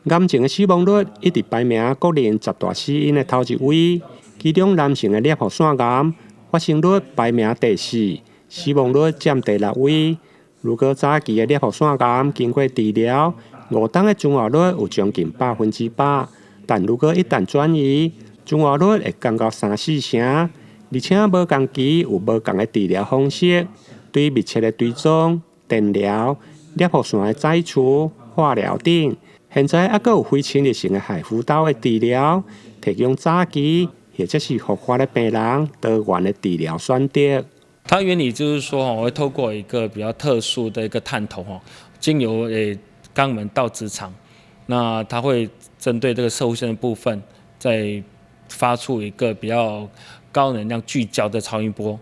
癌症的死亡率一直排名国人10大死因的头一位，其中男性的裂喉腺癌发生率排名第4，死亡率占第6位。如果早期的裂喉腺癌经过治疗，5档的存活率有将近100%，但如果一旦转移，存活率会降到3-4成，而且无同期有无同的治疗方式，对密切的追踪、电疗、裂喉腺的摘除、化疗等。现在还有非侵入性的海扶刀的治疗，提供早期或者是复发的病人多元的治疗选择。它原理就是说，我会透过一个比较特殊的一个探头，经由肛门到直肠，那它会针对这个射线的部分，再发出一个比较高能量聚焦的超音波，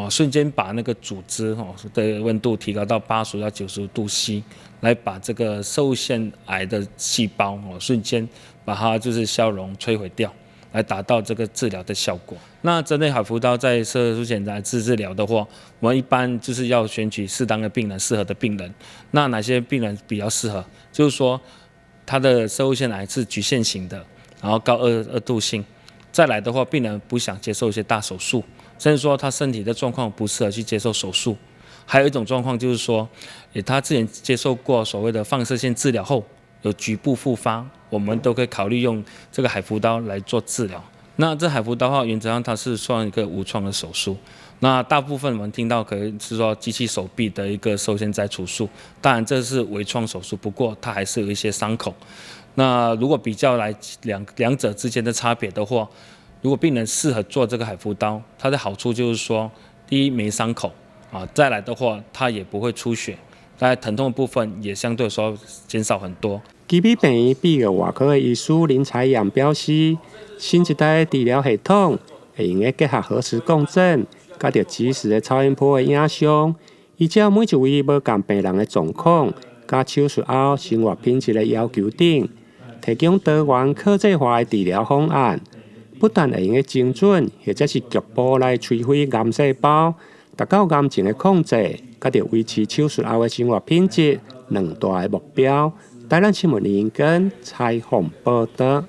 瞬间把那个组织的温度提高到80到90度C，来把这个射线癌的细胞瞬间把它就是消融摧毁掉，来达到这个治疗的效果。那针对海扶刀在射出腺癌治疗的话，我们一般就是要选取适当的病人、适合的病人。那哪些病人比较适合？就是说，他的射腺癌是局限型的，然后高恶度性。再来的话，病人不想接受一些大手术，甚至说他身体的状况不适合去接受手术。还有一种状况就是说，他之前接受过所谓的放射线治疗后有局部复发，我们都可以考虑用这个海扶刀来做治疗。那这海扶刀的话，原则上它是算一个无创的手术。那大部分我们听到可能是说机器手臂的一个射线摘除术，当然这是微创手术，不过它还是有一些伤口。那如果比较来两者之间的差别的话，如果病人适合做这个海扶刀，它的好处就是说，第一没伤口再来的话它也不会出血，在疼痛的部分也相对说减少很多。基比病院比个外科的医师林彩阳表示，新一代的治疗系统会用结合核磁共振，加着即时的超音波的影像，依照每一位无同病人的状况，加手术后生活品质的要求等，提供多元客制化的治疗方案，不但会用精准，或者是局部来摧毁癌细胞，达到癌症的控制，加着维持手术后的生活品质两大的目标。台南新闻林根采访报道。